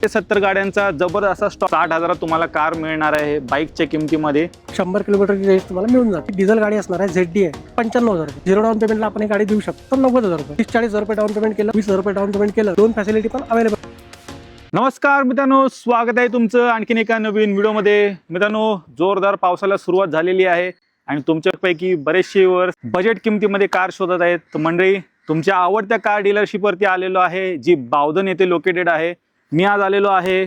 ते 70 गाड्यांचा जबरदस्त स्टॉक 60,000 तुम्हाला कार मिळणार आहे बाईकच्या किमतीमध्ये. 100 किलोमीटरची रेंज तुम्हाला मिळून जाते. डिझेल गाडी असणार आहे, ZD आहे, 95,000 रुपये. झिरो डाऊन पेमेंटला आपण ही गाडी देऊ शकतो. 90,000 रुपये, 30-40,000 रुपये डाऊन पेमेंट केलं, 20,000 रुपये डाऊन पेमेंट केलं, दोन फॅसिलिटी पण अवेलेबल. नमस्कार मित्रांनो, स्वागत आहे तुमचं आणखीन एका नवीन व्हिडिओमध्ये. मित्रांनो, जोरदार पावसाला सुरुवात झालेली आहे आणि तुमच्यापैकी बरेचसे बजेट किमतीमध्ये कार शोधत आहेत. तर मंडळी, तुमच्या आवडत्या कार डीलरशिपवरती आलेलो आहे, जी बावधन येथे लोकेटेड आहे. मी आज आलेलो आहे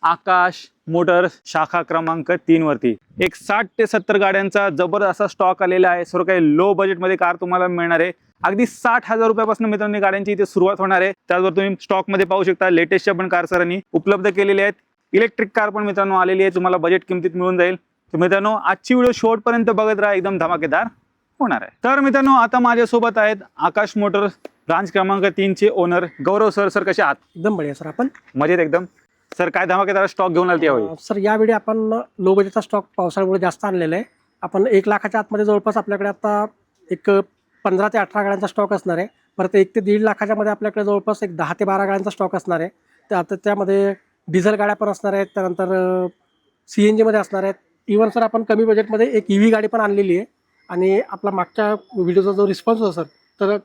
आकाश मोटर्स शाखा क्रमांक 3 वरती. एक 60 ते 70 गाड्यांचा जबरदस्त स्टॉक आलेला आहे. सर्व काही लो बजेटमध्ये कार तुम्हाला मिळणार आहे. अगदी 60,000 रुपयापासून मित्रांनो गाड्यांची इथे सुरुवात होणार आहे. त्याचबरोबर तुम्ही स्टॉक मध्ये पाहू शकता लेटेस्टच्या पण कार सरांनी उपलब्ध केलेल्या आहेत. इलेक्ट्रिक कार पण मित्रांनो आलेली आहे, तुम्हाला बजेट किमतीत मिळून जाईल. तर मित्रांनो, आजची व्हिडिओ शेवटपर्यंत बघत राहा, एकदम धमाकेदार होणार आहे. तर मित्रांनो, आता माझ्यासोबत आहेत आकाश मोटर्स ब्रांच क्रमांक 3 चे ओनर गौरव सर. सर कसे आहात? एकदम बढिया सर. आपण मजेत एकदम. सर, काय धमाकेदार स्टॉक घेऊन आले यावेळी? सर यावेळी आपण लो बजेटचा स्टॉक पावसाळ्यामुळे जास्त आणलेला आहे. आपण 1 लाखाच्या आतमध्ये जवळपास आपल्याकडे आता एक 15 ते 18 गाड्यांचा स्टॉक असणार आहे. परत 1 ते 1.5 लाखाच्या मध्ये आपल्याकडे जवळपास एक 10 ते 12 गाड्यांचा स्टॉक असणार आहे. आता त्यामध्ये डिझेल गाड्या पण असणार आहेत, त्यानंतर CNG मध्ये असणार आहेत. इव्हन सर आपण कमी बजेटमध्ये एक EV गाडी पण आणलेली आहे. आणि आपला मागच्या व्हिडिओचा जो रिस्पॉन्स होता सर, तर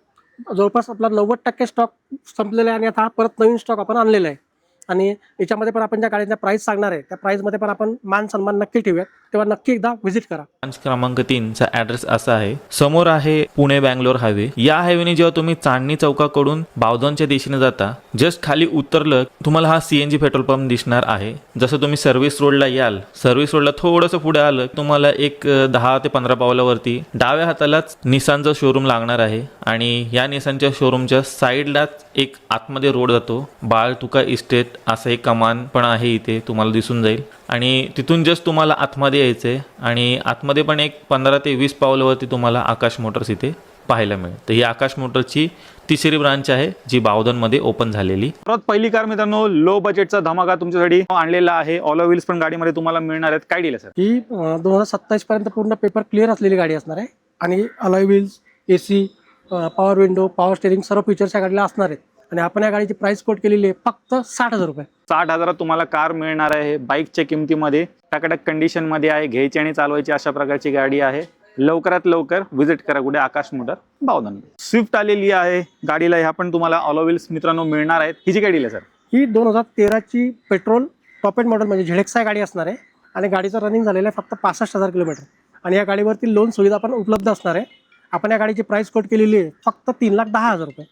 जवळपास आपला 90% स्टॉक संपलेला आहे आणि आता परत नवीन स्टॉक आपण आणलेला आहे. आणि याच्यामध्ये पण आपण ज्या गाड्यांचा प्राइस सांगणार आहे त्या प्राइसमध्ये पण आपण मान सन्मान नक्की ठेवूयात, तेव्हा नक्की एकदा व्हिजिट करा. ब्रांच क्रमांक 3 चा ऍड्रेस असा आहे. समोर आहे पुणे बँगलोर हायवे. या हायवेने जेव्हा तुम्ही चांदणी चौकाकडून बावधनच्या दिशेने जाता, जस्ट खाली उतरलं तुम्हाला हा CNG पेट्रोल पंप दिसणार आहे. जसं तुम्ही सर्व्हिस रोडला याल, सर्व्हिस रोडला थोडंसं पुढे आलं तुम्हाला एक 10 ते 15 पावलावरती डाव्या हातालाच निसानचं शोरूम लागणार आहे. आणि या निसानच्या शोरूमच्या साईडलाच एक आतमध्ये रोड जातो, बाळ तुका इस्टेट असं एक कमान पण आहे, इथे तुम्हाला दिसून जाईल. आणि तिथून जस्ट तुम्हाला आतमध्ये यायचंय आणि आतमध्ये पण एक 15 ते 20 पावलावरती तुम्हाला आकाश मोटर्स इथे पाहायला मिळेल. तर ही आकाश मोटर्सची तिसरी ब्रांच आहे, जी बावधनमध्ये ओपन झालेली. परत पहिली कार मित्रांनो, लो बजेटचा धमाका तुमच्यासाठी आणलेला आहे. ऑल व्हील्स पण गाडीमध्ये तुम्हाला मिळणार आहेत. काय डील आहे सर? ही 2027 पर्यंत पूर्ण पेपर क्लिअर असलेली गाडी असणार आहे. आणि alloy wheels, AC, power window, power steering सर्व फीचर्स या गाडीला असणार आहेत. आणि आपण या गाडीची प्राइस कोट केलेली आहे फक्त 60,000 रुपये. 60,000 तुम्हाला कार मिळणार आहे बाईकच्या किमतीमध्ये. टकाटक कंडिशन मध्ये आहे, घ्यायची आणि चालवायची अशा प्रकारची गाडी आहे. लवकरात लवकर व्हिजिट करा कुठे? आकाश मोटर बावधन. स्विफ्ट आलेली आहे गाडीला, ह्या पण तुम्हाला ऑल व्हील्स मित्रांनो मिळणार आहेत. ही जी गाडी आहे सर, ही 2013 ची पेट्रोल टॉप एंड मॉडेल म्हणजे ZXi गाडी असणार आहे. आणि गाडीचं रनिंग झालेलं आहे फक्त 65,000 किलोमीटर. आणि या गाडीवरती लोन सुविधा पण उपलब्ध असणार आहे. आपण या गाडीची प्राइस कोट केलेली आहे फक्त 3,10,000 रुपये.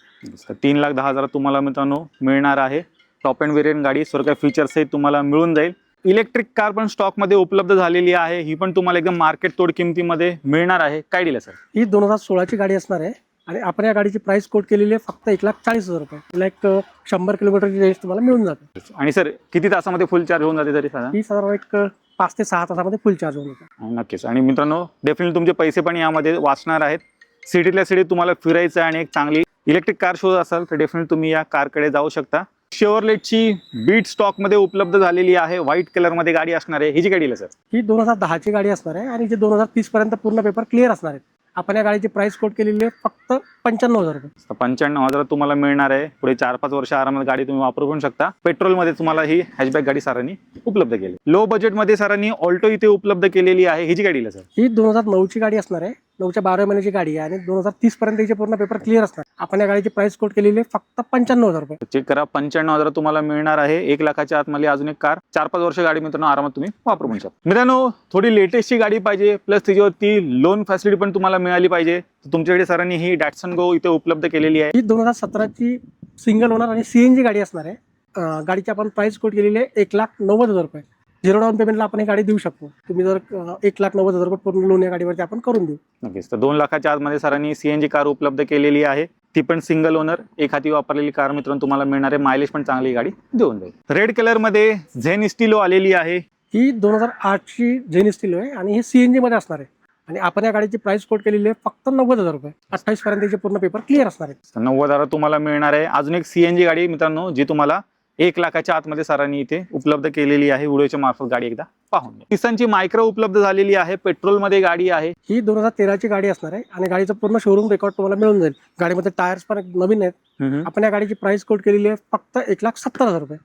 3,10,000 तुम्हाला मित्रांनो मिळणार आहे. टॉप एंड वेरियंट गाडी, सर्व काही फीचर्स आहेत तुम्हाला मिळून जाईल. इलेक्ट्रिक कार पण स्टॉक मध्ये उपलब्ध झालेली आहे. ही पण तुम्हाला एकदम मार्केट तोड किमतीमध्ये मिळणार आहे. काय डील आहे सर? ही 2016 ची गाडी असणार आहे. आणि आपण या गाडीची प्राइस कोट केलेली आहे फक्त 1,40,000 रुपये. तिला एक 100 किलोमीटरची रेंज तुम्हाला मिळून जाते. आणि सर, किती तासामध्ये फुल चार्ज होऊन जाते तरी साधारण? ही साधारण एक 5 ते 6 तासामध्ये फुल चार्ज होऊन जाते. नक्कीच. आणि मित्रांनो, डेफिनेटली तुमचे पैसे पण यामध्ये वाचणार आहेत. सिटीतल्या सिटीत तुम्हाला फिरायचं आणि एक चांगली इलेक्ट्रिक कार शोधत असाल तर डेफिनेटली तुम्ही या कारकडे जाऊ शकता. शेवरलेटची बीट स्टॉक मध्ये उपलब्ध झालेली आहे. व्हाईट कलर मध्ये गाडी असणार आहे. ही जी गाडी आहे सर, ही 2010 ची गाडी असणार आहे. आणि जे 2030 पर्यंत पूर्ण पेपर क्लिअर असणार आहेत. आपण या गाडीची प्राइस कोट केलेली आहे फक्त 95,000 रुपये. 95,000 तुम्हाला मिळणार आहे. पुढे 4-5 वर्ष आरामात गाडी तुम्ही वापरू पण शकता. पेट्रोल मध्ये तुम्हाला ही हॅचबॅक गाडी सरांनी उपलब्ध केली. लो बजेट मध्ये सरांनी ऑल्टो इथे उपलब्ध केलेली आहे. ही जी गाडी आहे सर, ही 2009 ची गाडी असणार आहे. 9च्या 12 महिन्याची गाडी आहे. आणि 2030 पर्यंत याचे पूर्ण पेपर क्लिअर असणार. आपण या गाडीची प्राइस कोट केलेली आहे फक्त 95,000 रुपये. चेक करा, 95,000 तुम्हाला मिळणार आहे. 1 लाखाच्या आतमध्ये अजून एक कार 4-5 वर्ष गाडी मित्रांनो आरामात तुम्ही वापरू पण शकता. मित्रांनो, थोडी लेटेस्टची गाडी पाहिजे प्लस त्याच्यावरती लोन फॅसिलिटी पण तुम्हाला मिळाली पाहिजे, तुमच्याकडे सरांनी ही डॅटसन गो इथे उपलब्ध केलेली आहे. ही 2017 ची सिंगल ओनर आणि CNG गाडी असणार आहे. गाडीची आपण प्राइस कोट केलेली आहे 1,90,000 रुपये. झिरो डाऊन पेमेंटला आपण ही गाडी देऊ शकतो. तुम्ही जर 1,90,000 रुपये पूर्ण लोन या गाडीवरती आपण करून देऊ. नक्कीच. तर 2 लाखाच्या आतमध्ये सरांनी CNG कार उपलब्ध केलेली आहे. ती पण सिंगल ओनर, एक हाती वापरलेली कार मित्रांनो तुम्हाला मिळणार आहे. मायलेज पण चांगली गाडी देऊन जाईल. रेड कलर मध्ये झेन स्टिलो आलेली आहे. ही 2008 ची झेन स्टिलो आहे आणि ही CNG मध्ये असणार आहे. आणि आपण या गाडीची प्राइस कोट केलेली आहे फक्त 90,000 रुपये. 28 पर्यंत पूर्ण पेपर क्लिअर असणार आहे. 90,000 तुम्हाला मिळणार आहे. अजून एक CNG गाडी मित्रांनो जी तुम्हाला 1,00,000च्या आतमध्ये सरांनी इथे उपलब्ध केलेली आहे. व्हिडिओच्या मार्फत गाडी एकदा पाहून घ्या. निसानची मायक्रो उपलब्ध झालेली आहे. पेट्रोलमध्ये गाडी आहे. ही 2013ची गाडी असणार आहे आणि गाडीचं पूर्ण शोरूम रेकॉर्ड तुम्हाला मिळून जाईल. गाडीमध्ये टायर्स पण नवीन आहेत. आपण या गाडीची प्राइस कोट केलेली आहे फक्त 1,70,000 रुपये.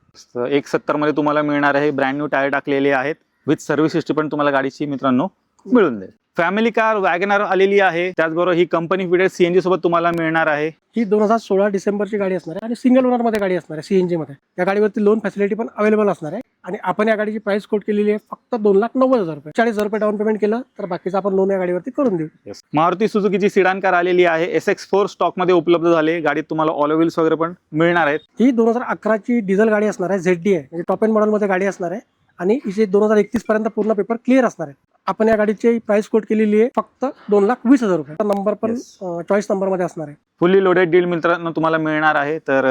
1,70,000 मध्ये तुम्हाला मिळणार आहे. ब्रँड न्यू टायर टाकलेले आहेत. विथ सर्व्हिस हिस्ट्री पण तुम्हाला गाडीची मित्रांनो मिळून जाईल. फॅमिली कार वॅगनर आलेली आहे. त्याचबरोबर ही कंपनी फिटेड सीएनजी सोबत तुम्हाला मिळणार आहे. ही 2016 डिसेंबरची गाडी असणार आहे आणि सिंगल ओनर मध्ये गाडी असणार आहे सीएनजी मध्ये. या गाडीवरती लोन फॅसिलिटी पण अवेलेबल असणार आहे आणि आपण या गाडीची प्राइस कोट केलेली आहे फक्त 2,90,000 रुपये. 40,000 रुपये डाऊन पेमेंट केलं तर बाकीचं आपण लोन या गाडीवरती करून देऊ. मारुती सुझुकीची सिडान कार आलेली आहे. SX4 स्टॉक मध्ये उपलब्ध झाले. गाडीत तुम्हाला ऑल व्हील्स वगैरे पण मिळणार आहेत. ही 2011ची डिझेल गाडी असणार आहे. ZD आहे म्हणजे टॉप एंड मॉडेल मध्ये गाडी असणार आहे आणि हिचे 2031 पर्यंत पूर्ण पेपर क्लिअर असणार आहे. आपण या गाडीची प्राइस कोट केलेली आहे फक्त 2,20,000 रुपये. नंबर पण चॉईस नंबर मध्ये असणार आहे. फुल्ली लोडेड डील मित्रांनो तुम्हाला मिळणार आहे. तर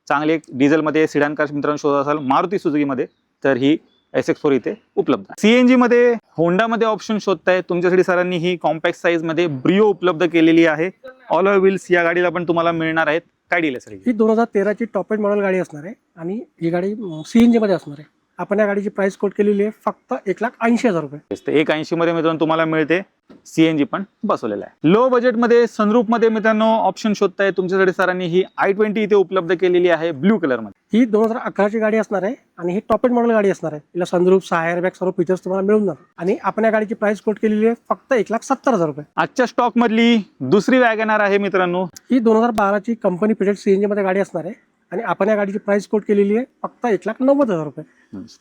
चांगली एक डिझेलमध्ये सिडान कार मित्रांनो शोधत असाल मारुती सुझुकीमध्ये तर ही SX4 इथे उपलब्ध आहे. सीएनजी मध्ये होंडामध्ये ऑप्शन शोधताय तुमच्यासाठी सरांनी ही कॉम्पॅक्ट साईज मध्ये ब्रिओ उपलब्ध केलेली आहे. ऑल व्हील्स या गाडीला पण तुम्हाला मिळणार आहेत. काय डील आहे सर? ही 2013ची टॉप एंड मॉडेल गाडी असणार आहे आणि ही गाडी सीएनजी मध्ये असणार आहे. आपण या गाडीची प्राइस कोट केलेली आहे फक्त 1,80,000 रुपये. 1,80,000 मध्ये मित्रांनो तुम्हाला मिळते. सीएनजी पण बसवलेला आहे. लो बजेटमध्ये सनरूफ मध्ये मित्रांनो ऑप्शन शोधताय तुमच्यासाठी सरांनी ही i20 इथे उपलब्ध केलेली आहे ब्ल्यू कलर मध्ये. ही 2011ची गाडी असणार आहे आणि ही टॉप एंड मॉडेल गाडी असणार आहे. तिला सनरूफ 6 एअरबॅग सर्व फीचर्स तुम्हाला मिळून जाणार आणि आपण या गाडीची प्राइस कोट केलेली आहे फक्त 1,70,000 रुपये. आजच्या स्टॉक मधली दुसरी वॅगनार आहे मित्रांनो. ही 2012ची कंपनी फिटेड सीएनजी मध्ये गाडी असणार आहे आणि आपण या गाडीची प्राइस कोट केलेली आहे फक्त 1,90,000 रुपये.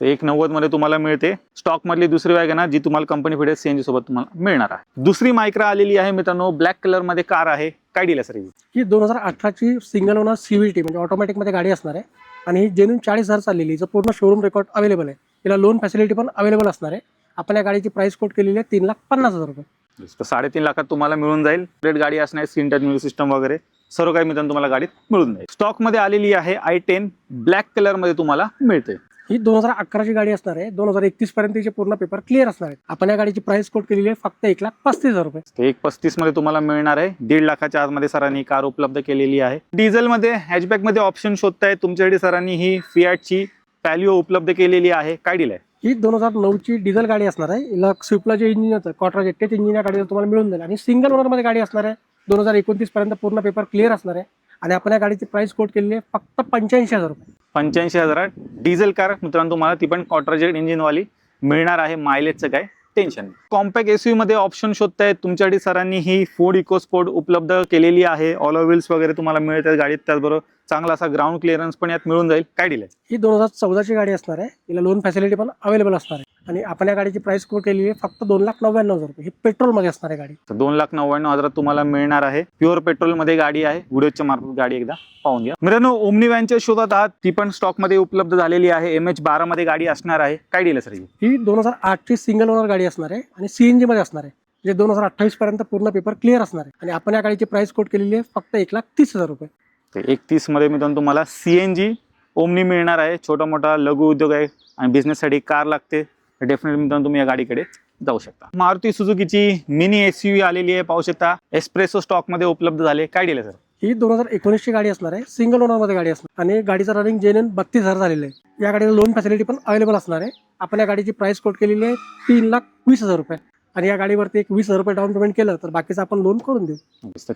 1,90,000 मध्ये तुम्हाला मिळते. स्टॉक मधली दुसरी वॅगनार जी तुम्हाला कंपनी फिटेड सीएनजी सोबत तुम्हाला मिळणार आहे. दुसरी मायक्रा आलेली आहे मित्रांनो. ब्लॅक कलर मध्ये कार आहे. काय डील आहे सर? ही 2018ची सिंगल ओनर CVT म्हणजे ऑटोमॅटिक मध्ये गाडी असणार आहे आणि ही जेन्युइन 40,000 चाललेली. हिचं पूर्ण शोरूम रेकॉर्ड अवेलेबल आहे. तिला लोन फॅसिलिटी पण अवेलेबल असणार आहे. आपण या गाडीची प्राइस कोट केलेली आहे 3,50,000 रुपये. 3.5 लाखात तुम्हाला मिळून जाईल. रेड गाडी असणार. स्क्रीन टच म्युझिक सिस्टम वगैरे सर्व काही मित्रांनो तुम्हाला गाडीत मिळून जाईल. स्टॉक मध्ये आलेली आहे i10 ब्लॅक कलर मध्ये तुम्हाला मिळते. ही 2011ची गाडी असणार आहे. 2031 पर्यंत तिचे पूर्ण पेपर क्लिअर असणार आहेत. आपण या गाडीची प्राइस कोट केलेली आहे फक्त 1,35,000 रुपये. 1,35,000 मध्ये तुम्हाला मिळणार आहे. 1.5 लाखाच्या आतमध्ये सरांनी कार उपलब्ध केलेली आहे. डिझेल मध्ये हॅचबॅक मध्ये ऑप्शन शोधताय तुमच्यासाठी सरांनी ही फियाटची पॅलिओ उपलब्ध केलेली आहे. काय डील आहे? ही 2009ची डिझेल गाडी असणार आहे. हिला स्विफ्टला जे इंजिन होतं क्वाड्रा जेट इंजिन या गाडीला तुम्हाला मिळून जाईल आणि सिंगल ओनर मध्ये गाडी असणार आहे. 2029 पर्यंत पूर्ण पेपर क्लिअर असणार आहे आणि आपण या गाडीची प्राइस कोट केलेली आहे फक्त 85,000 रुपये. 85,000 डिझेल कार मित्रांनो तुम्हाला ती पण क्वाड्रा जेट इंजिन वाली मिळणार आहे. मायलेजचं काय टेन्शन नाही. कॉम्पॅक्ट एसयूव्ही मध्ये ऑप्शन शोधताय तुमच्यासाठी सरांनी ही फोर्ड इकोस्पोर्ट उपलब्ध केलेली आहे. ऑल व्हील्स वगैरे तुम्हाला मिळतात गाडीत. त्याचबरोबर चांगला असा ग्राउंड क्लिअरन्स पण यात मिळून जाईल. काय डील आहे? ही 2014ची गाडी असणार आहे. तिला लोन फॅसिलिटी पण अवेलेबल असणार आहे आणि आपण या गाडीची प्राइस कोट केलेली आहे फक्त 2,99,000 रुपये. ही पेट्रोल मध्ये असणार आहे गाडी. 2,99,000 तुम्हाला मिळणार आहे. प्युअर पेट्रोल मध्ये गाडी आहे. व्हिडिओच्या मार्फत गाडी एकदा पाहून घ्या. मित्रांनो ओमनी व्हॅनच्या शोधात आहात. ती पण स्टॉक मध्ये उपलब्ध झालेली आहे. MH12 मध्ये गाडी असणार आहे. काय डील आहे सर? ही 2008ची सिंगल ओनर गाडी असणार आहे आणि सीएनजी मध्ये असणार आहे. जे 2028 पर्यंत पूर्ण पेपर क्लिअर असणार आहे आणि आपण या गाडीची प्राइस कोट केलेली आहे फक्त 1,30,000 रुपये. 31 मध्ये मित्रांनो तुम्हाला CNG ओमनी मिळणार आहे. छोटा मोठा लघु उद्योग आहे आणि बिझनेस साठी कार लागते. डेफिनेटली मित्रांनो तुम्ही या गाडीकडे जाऊ शकता. मारुती सुझुकीची मिनी SUV आलेली आहे. पाहू शकता. एस्प्रेसो स्टॉक मध्ये उपलब्ध झाले. काय डील आहे सर? ही 2019ची गाडी असणार आहे. सिंगल ओनर मध्ये गाडी असणार आणि गाडीचं रनिंग जेन्युइन 32,000 झालेलं आहे. या गाडीला लोन फॅसिलिटी पण अवेलेबल असणार आहे. आपण या गाडीची प्राइस कोट केलेली आहे 3,20,000 रुपये आणि या गाडीवरती एक 20,000 रुपये डाऊन पेमेंट केलं तर बाकीचं आपण लोन करून देऊ.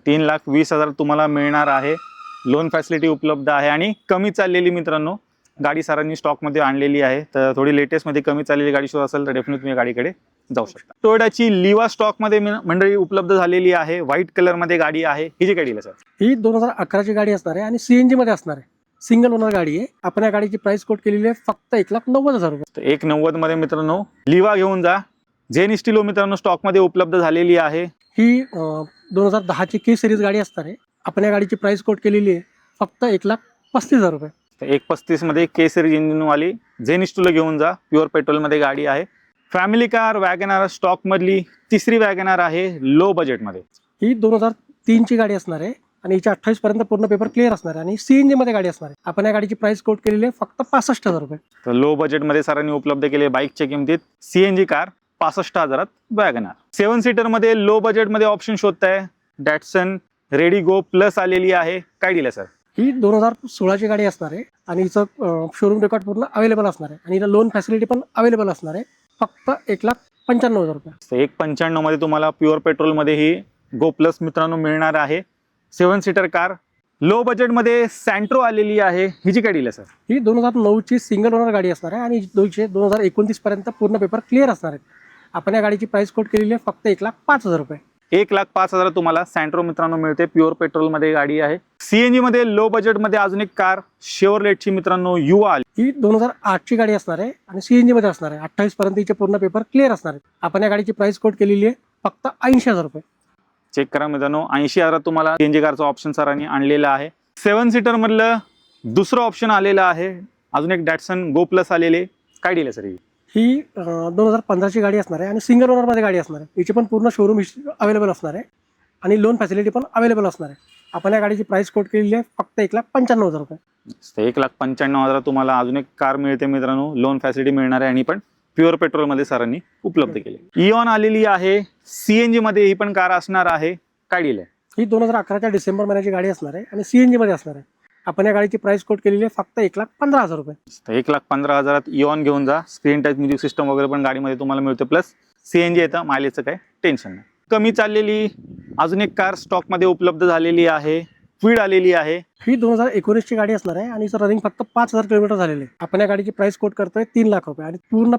3,20,000 तुम्हाला मिळणार आहे. लोन फॅसिलिटी उपलब्ध आहे आणि कमी चाललेली मित्रांनो गाडी सरांनी स्टॉक मध्ये आणलेली आहे. तर थोडी लेटेस्ट मध्ये कमी चाललेली गाडी शोध असेल तर डेफिनेटली तुम्ही गाडीकडे जाऊ शकता. टोयोटाची लिवा स्टॉक मध्ये मंडळी उपलब्ध झालेली आहे. व्हाईट कलर मध्ये गाडी आहे. ही जी गाडी आहे सर? ही 2011ची गाडी असणार आहे आणि सीएनजी मध्ये असणार आहे. सिंगल ओनर गाडी आहे. आपण या गाडीची प्राइस कोट केलेली आहे फक्त 1,90,000 रुपये. 1,90,000 मध्ये मित्रांनो लिवा घेऊन जा. जेन स्टिलो मित्रांनो स्टॉक मध्ये उपलब्ध झालेली आहे. ही 2010ची K सिरीज गाडी असणार आहे. आपण या गाडीची प्राइस कोट केलेली आहे फक्त 1,35,000 रुपये. 1,35 मध्ये K सिरीज इंजिन वाली जेन स्टिलो घेऊन जा. प्युअर पेट्रोल मध्ये गाडी आहे. फॅमिली कार वॅगनार स्टॉक मधली तिसरी वॅगनार आहे लो बजेट मध्ये. ही 2003ची गाडी असणार आहे आणि हिच्या 28 पर्यंत पूर्ण पेपर क्लिअर असणार आहे आणि सीएनजी मध्ये गाडी असणार आहे. आपण या गाडीची प्राइस कोट केलेली आहे फक्त 65,000 रुपये. तर लो बजेट मध्ये सरांनी उपलब्ध केले बाईकच्या किमतीत CNG कार 65,000 वॅगनार. 7 सीटर मध्ये लो बजेट मध्ये ऑप्शन शोधताय. डॅटसन रेडी गो प्लस आलेली आहे. काय डील आहे सर? ही 2016ची गाडी असणार आहे आणि हिचं शोरूम रेकॉर्ड पूर्ण अवेलेबल असणार आहे आणि हिला लोन फॅसिलिटी पण अवेलेबल असणार आहे. फक्त 1,95,000 रुपये. 1,95,000 मध्ये तुम्हाला प्युअर पेट्रोलमध्ये ही गो प्लस मित्रांनो मिळणार आहे. 7 सीटर कार. लो बजेटमध्ये सँट्रो आलेली आहे. हिची काय डील आहे सर? ही 2009ची सिंगल ओनर गाडी असणार आहे आणि 2029 पर्यंत पूर्ण पेपर क्लिअर असणार आहेत. आपण या गाडीची प्राइस कोट केलेली आहे फक्त 1,05,000 रुपये. 1,05,000 तुम्हाला सँट्रो मित्रांनो मिळते. प्युअर पेट्रोलमध्ये गाडी आहे. सीएनजी मध्ये लो बजेटमध्ये अजून एक कार शेवरलेटची मित्रांनो युवा आली. ही 2008ची गाडी असणार आहे आणि सीएनजी मध्ये असणार आहे. 28 पर्यंत हिचे पूर्ण पेपर क्लिअर असणार आहेत. आपण या गाडीची प्राइस कोट केलेली आहे फक्त 80,000 रुपये. चेक करा मित्रांनो, 80,000 तुम्हाला सीएनजी कारचा ऑप्शन सरांनी आणलेला आहे. 7 सीटर मधलं दुसरं ऑप्शन आलेलं आहे. अजून एक डॅटसन गो प्लस आलेले. काय डील आहे सर? ही 2015ची गाडी असणार आहे आणि सिंगल ओनरमध्ये गाडी असणार आहे. हिची पण पूर्ण शोरूम अवेलेबल असणार आहे आणि लोन फॅसिलिटी पण अवेलेबल असणार आहे. आपण या गाडीची प्राइस कोट केलेली आहे फक्त 1,95,000 रुपये. 1,95,000 तुम्हाला अजून एक कार मिळते मित्रांनो. लोन फॅसिलिटी मिळणार आहे आणि पण प्युअर पेट्रोलमध्ये सरांनी उपलब्ध केली. इऑन आलेली आहे. सीएनजी मध्ये ही पण कार असणार आहे. काय डील आहे? ही 2011च्या डिसेंबर महिन्याची गाडी असणार आहे आणि सीएनजी मध्ये असणार आहे. आपण या गाडीची प्राइस कोट केलेली आहे फक्त 1,15,000 रुपये. 1,15,000 इऑन घेऊन जा. स्क्रीन टच म्युझिक सिस्टम वगैरे पण गाडीमध्ये तुम्हाला मिळते. प्लस सीएनजी येतं. मायलेजचं काय टेन्शन नाही. कमी चाललेली अजून एक कार स्टॉकमध्ये उपलब्ध झालेली आहे. क्विड आलेली आहे. ही 2019ची गाडी असणार आहे आणि रनिंग फक्त 5,000 किलोमीटर झालेले आहे. आपण या गाडीची प्राइस कोट करतोय 3,00,000 रुपये आणि पूर्ण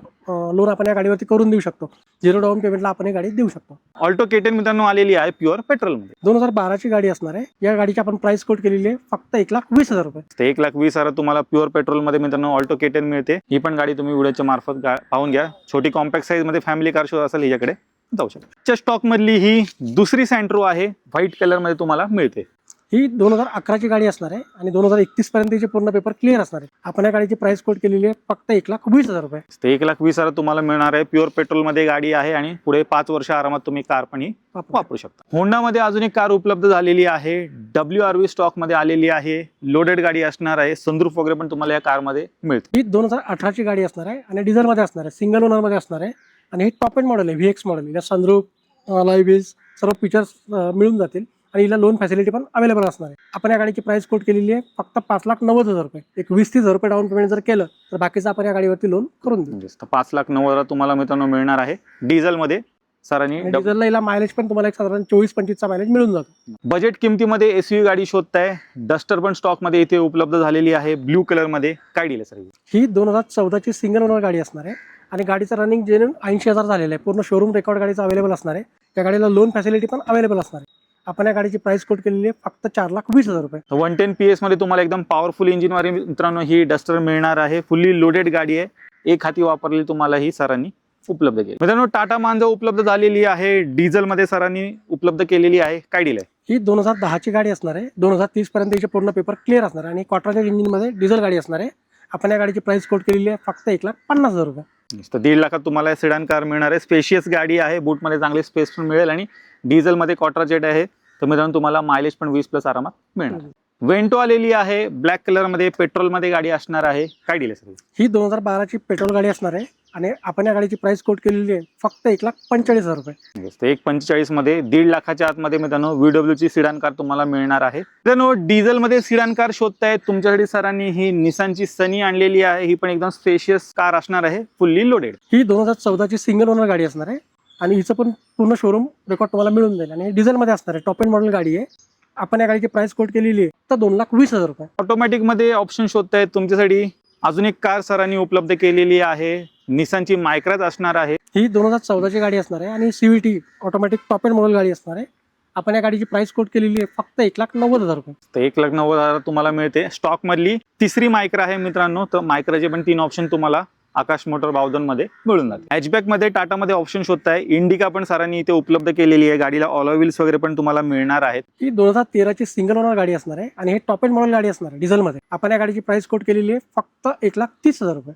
लोन आपण या गाडीवरती करून देऊ शकतो. 0 डाऊन पेमेंटला आपण ही गाडी देऊ शकतो. ऑल्टो केटेन मित्रांनो आलेली आहे प्युअर पेट्रोलमध्ये. 2012ची गाडी असणार आहे. या गाडीची आपण प्राइस कोट केलेली आहे फक्त 1,20,000 रुपये. 1,20,000 तुम्हाला प्युअर पेट्रोलमध्ये मित्रांनो ऑल्टो केटेन मिळते. ही पण गाडी तुम्ही व्हिडिओच्या मार्फत पाहून घ्या. छोटी कॉम्पॅक्ट साईज मध्ये फॅमिली कार शो असेल हिच्याकडे जाऊ शकता. स्टॉक मधली ही दुसरी सँट्रो आहे. व्हाईट कलर मध्ये तुम्हाला मिळते. ही 2011ची गाडी असणार आहे आणि 2031 पर्यंतचे पूर्ण पेपर क्लिअर असणार आहे. आपण या गाडीची प्राइस कोट केलेली आहे फक्त 1,20,000 रुपये. 1,20,000 तुम्हाला मिळणार आहे. प्युअर पेट्रोलमध्ये गाडी आहे आणि पुढे 5 वर्ष आरामात तुम्ही कार पण ही वापरू शकता. होंडामध्ये अजून एक कार उपलब्ध झालेली आहे. WRV स्टॉक मध्ये आलेली आहे. लोडेड गाडी असणार आहे. सनरूफ वगैरे पण तुम्हाला या कारमध्ये मिळते. ही 2018ची गाडी असणार आहे आणि डिझेल मध्ये असणार आहे. सिंगल ओनर मध्ये असणार आहे आणि हे टॉप एंड मॉडेल आहे. VX model. हिला सनरूफ, लाईव्ह व्हील्स सर्व फीचर्स मिळून जातील आणि हिला लोन फॅसिलिटी पण अवेलेबल असणार आहे. आपण या गाडीची प्राइस कोट केलेली आहे फक्त 5,90,000 रुपये. एक 20,000 रुपये डाऊन पेमेंट जर केलं तर बाकीचं आपण या गाडीवरती लोन करून देऊ. 5,90,000 तुम्हाला मित्रांनो मिळणार आहे डिझेलमध्ये. सरांनी डिझेलला हिला मायलेज पण तुम्हाला एक साधारण 24-25चा मायलेज मिळून जातो. बजेट किमतीमध्ये एसयूव्ही गाडी शोधताय. डस्टर पण स्टॉक मध्ये इथे उपलब्ध झालेली आहे. ब्ल्यू कलर मध्ये. काय डील आहे सर? ही 2014ची सिंगल ओनर गाडी असणार आहे आणि गाडीचं रनिंग जेन्युइन 80,000 झालेलं आहे. पूर्ण शोरूम रेकॉर्ड गाडीचं अवेलेबल असणार आहे. त्या गाडीला लोन फॅसिलिटी पण अवेलेबल असणार आहे. आपण या गाडीची प्राइस कोट केलेली आहे फक्त 4,20,000 रुपये. 110 PS मध्ये तुम्हाला एकदम पॉवरफुल इंजिनवारी मित्रांनो ही डस्टर मिळणार आहे. फुल्ली लोडेड गाडी आहे. एक हाती वापरलेली तुम्हाला ही सरांनी उपलब्ध केली. मित्रांनो टाटा मांजा उपलब्ध झालेली आहे. डिझेल मध्ये सरांनी उपलब्ध केलेली आहे. काय डील आहे? ही 2010ची गाडी असणार आहे. 2030 पर्यंत हिचे पूर्ण पेपर क्लिअर असणार आहे आणि क्वार्टर इंजिन मध्ये डिझेल गाडी असणार आहे. आपण या गाडीची प्राइस कोट केलेली आहे फक्त 1,50,000 रुपये. 1,50,000 तुम्हाला सेडान कार मिळणार आहे. स्पेशियस गाडी आहे. बूटमध्ये चांगली स्पेस पण मिळेल आणि डिझेल मध्ये क्वार्टर जेट आहे. तर मित्रांनो तुम्हाला मायलेज पण 20+ आरामात मिळणार. वेंटो आलेली आहे. ब्लॅक कलर मध्ये पेट्रोल मध्ये गाडी असणार आहे. काय डील आहे सर? ही 2012ची पेट्रोल गाडी असणार आहे आणि आपण या गाडीची प्राइस कोट केलेली आहे फक्त 1,45,000 रुपये. 1,45,000 मध्ये 1,50,000 आतमध्ये मित्रांनो VW ची सिडान कार तुम्हाला मिळणार आहे. मित्रांनो डिझेल मध्ये सिडान कार शोधतायत तुमच्यासाठी सरांनी ही निसानची सनी आणलेली आहे. ही पण एकदम स्पेशियस कार असणार आहे. Fully loaded. ही 2014ची सिंगल ओनर गाडी असणार आहे आणि हिचं पण पूर्ण शोरूम रेकॉर्ड तुम्हाला मिळून जाईल आणि डिझेल मध्ये असणार आहे. टॉप एंड मॉडेल गाडी आहे. आपण या गाडीची प्राइस कोट केलेली आहे तर 2,20,000 रुपये. ऑटोमॅटिक मध्ये ऑप्शन शोधतायत तुमच्यासाठी अजून एक कार सरांनी उपलब्ध केलेली आहे. निसानची मायक्राच असणार आहे. ही 2014ची गाडी असणार आहे आणि CVT automatic top end model गाडी असणार आहे. आपण या गाडीची प्राइस कोट केलेली आहे फक्त 1,90,000 रुपये. तर 1,90,000 तुम्हाला मिळते. स्टॉक मधली तिसरी मायक्रा आहे मित्रांनो. तर मायक्राचे पण 3 ऑप्शन तुम्हाला आकाश मोटर बावधन मध्ये मिळून जाते. हॅचबॅक मध्ये टाटा मध्ये ऑप्शन शोधताय. इंडिका पण सरांनी इथे उपलब्ध केलेली आहे. गाडीला ऑलॉय व्हील्स वगैरे पण तुम्हाला मिळणार आहेत. ही 2013ची सिंगल ओनर गाडी असणार आहे आणि हे टॉप एंड मॉडेल गाडी असणार आहे डिझेल मध्ये. आपण या गाडीची प्राइस कोट केलेली आहे फक्त 1,30,000 रुपये.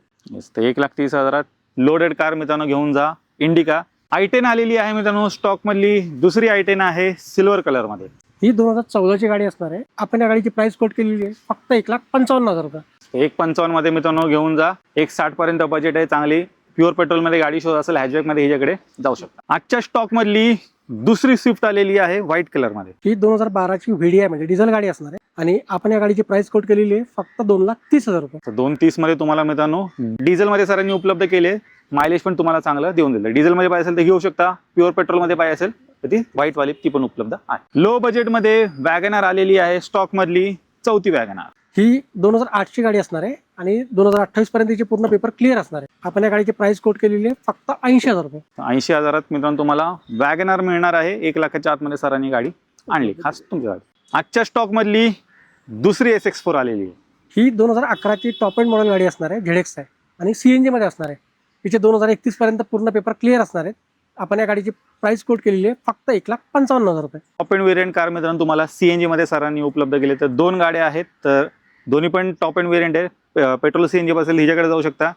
1,30,000 लोडेड कार मित्रांनो घेऊन जा. इंडिका i10 आलेली आहे मित्रांनो. स्टॉक मधली दुसरी i10 आहे सिल्वर कलर मध्ये. ही 2014ची गाडी असणार आहे. आपण या गाडीची प्राइस कोट केलेली आहे फक्त 1,55,000 रुपये. 1,55,000 मध्ये मित्रांनो घेऊन जा. 1,60 पर्यंत बजेट आहे. चांगली प्युअर पेट्रोल मध्ये गाडी शोध असेल हॅचबॅक मध्ये हिच्याकडे जाऊ शकता. आजच्या स्टॉक मधली दुसरी स्विफ्ट आलेली आहे व्हाईट कलर मध्ये. ही 2012ची VDI म्हणजे डिझेल गाडी असणार आहे आणि आपण या गाडीची प्राइस कोट केलेली आहे फक्त 2,30,000 रुपये. तर 2,30 मध्ये तुम्हाला मित्रांनो डिझेल मध्ये सरांनी उपलब्ध केले. मायलेज पण तुम्हाला चांगलं देऊन दिलं. डिझेल मध्ये पाहिजे असेल तर घेऊ शकता, प्युअर पेट्रोल मध्ये पाहिजे असेल तर ती व्हाईट वाली ती पण उपलब्ध आहे. लो बजेट मध्ये वॅगनार आलेली आहे, स्टॉक मधली चौथी वॅगनार. ही 2008ची गाडी असणार आहे आणि 2028 पर्यंत तिचे पूर्ण पेपर क्लिअर असणार आहे. आपण या गाडीची प्राइस कोट केलेली आहे फक्त 80,000 रुपये. 80,000 मित्रांनो तुम्हाला वॅगनार मिळणार आहे. 1,00,000च्या आतमध्ये सरांनी गाडी आणली खास तुमच्यासाठी. आजच्या स्टॉक मधली दुसरी SX4 आलेली आहे. ही 2011ची टॉप एंड मॉडेल गाडी असणार आहे, ZX आहे आणि CNG मध्ये असणार आहे. तिचे 2031 पर्यंत पूर्ण पेपर क्लिअर असणार आहेत. आपण या गाडीची प्राइस कोट केलेली आहे फक्त 1,55,000 रुपये. टॉप एंड वेरियंट कार मित्रांनो तुम्हाला CNG मध्ये सरांनी उपलब्ध केले. तर 2 गाड्या आहेत, तर दोन्ही पण टॉप एंड वेरियंट आहे. पेट्रोल CNG असेल हिच्याकडे जाऊ शकता.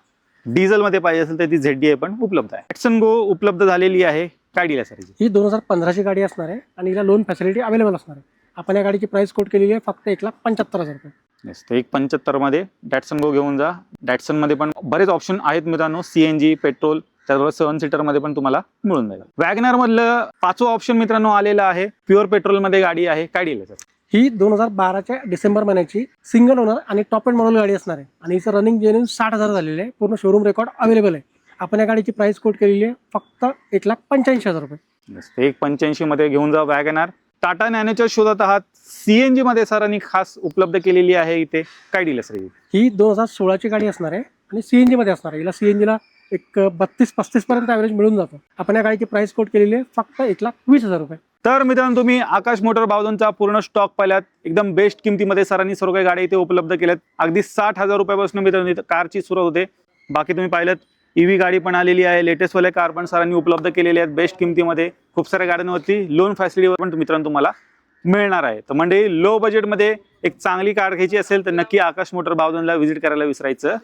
डिझेल मध्ये पाहिजे असेल तर ती ZDI पण उपलब्ध आहे. Datsun Go उपलब्ध झालेली आहे. काय डील आहे सर ही 2015ची गाडी असणार आहे आणि हिला लोन फॅसिलिटी अवेलेबल असणार आहे. आपण या गाडीची प्राइस कोट केलेली आहे फक्त 1,75,000 रुपये. तर 1,75 मध्ये Datsun Go घेऊन जा. Datsun मध्ये पण बरेच ऑप्शन आहेत मित्रांनो, CNG, पेट्रोल, त्याचबरोबर 7 सीटर मध्ये पण तुम्हाला मिळून जाईल. वॅगनार मधलं 5वं ऑप्शन मित्रांनो आलेलं आहे. प्युअर पेट्रोल मध्ये गाडी आहे. काय डील आहे सर? ही 2012च्या डिसेंबर महिन्याची सिंगल ओनर आणि टॉप एंड मॉडेल गाडी असणार आहे आणि हिचं रनिंग जेन्युइन 60,000 झालेलं आहे. पूर्ण शोरूम रेकॉर्ड अवेलेबल आहे. आपण या गाडीची प्राइस कोट केलेली आहे फक्त 1,85,000 रुपये. 1,85 मध्ये घेऊन जा वॅगनार. टाटा नॅनोच्या शोधात आहात, CNG मध्ये सरांनी खास उपलब्ध केलेली आहे. इथे काय डील आहे सर? ही 2016ची गाडी असणार आहे आणि CNG मध्ये असणार आहे. हिला CNGला एक 32-35 पर्यंत ॲव्हरेज मिळून जातो. आपण या गाडीची प्राइस कोट केलेली आहे फक्त 1,20,000 रुपये. तर मित्रांनो तुम्ही आकाश मोटर बावधनचा पूर्ण स्टॉक पाहिलात. एकदम बेस्ट किमतीमध्ये सरांनी सर्व काही गाड्या इथे उपलब्ध केल्यात. अगदी 60,000 रुपयापासून मित्रांनो इथं कारची सुरुवात होते. बाकी तुम्ही पाहिलं EV गाडी पण आलेली आहे. लेटेस्ट वाले कार पण सरांनी उपलब्ध केलेले आहेत बेस्ट किमतीमध्ये. खूप साऱ्या गाड्यांवरती लोन फॅसिलिटीवर पण मित्रांनो तुम्हाला मिळणार आहे. तर म्हणजे लो बजेटमध्ये एक चांगली कार घ्यायची असेल तर नक्की आकाश मोटर बावधनला व्हिजिट करायला विसरायचं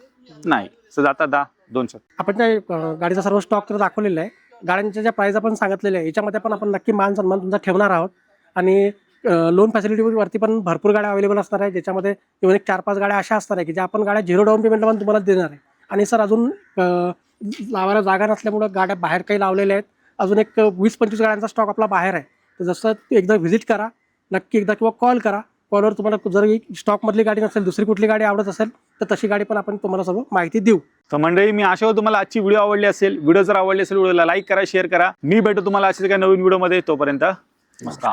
नाही. सर आता 2 शब्द आपण त्या गाडीचा सर्व स्टॉक तर दाखवलेला आहे. गाड्यांच्या ज्या प्राइस आपण सांगितलेल्या आहे याच्यामध्ये पण आपण नक्की मान सन्मान तुमचा ठेवणार आहोत आणि लोन फॅसिलिटीवरती पण भरपूर गाड्या अवेलेबल असणार आहे. ज्याच्यामध्ये इव्हन एक 4-5 गाड्या अशा असणार आहे की ज्या आपण गाड्या 0 डाऊन पेमेंटला पण तुम्हाला देणार आहे. आणि सर अजून लावायला जागा नसल्यामुळं गाड्या बाहेर काही लावलेल्या आहेत. अजून एक 20-25 गाड्यांचा स्टॉक आपला बाहेर आहे. तर जसं एकदा व्हिजिट करा नक्की एकदा किंवा कॉल करा. कॉलवर तुम्हाला जर स्टॉकमधली गाडी नसेल दुसरी कुठली गाडी आवडत असेल तर तशी गाडी पण आपण तुम्हाला सर्व माहिती देऊ. तर मंडळी मी आशा तुम्हाला आजची व्हिडिओ आवडली असेल. व्हिडिओ जर आवडली असेल व्हिडिओला लाईक करा, शेअर करा. मी भेटू तुम्हाला असेच काही नवीन व्हिडिओमध्ये. तोपर्यंत नमस्कार.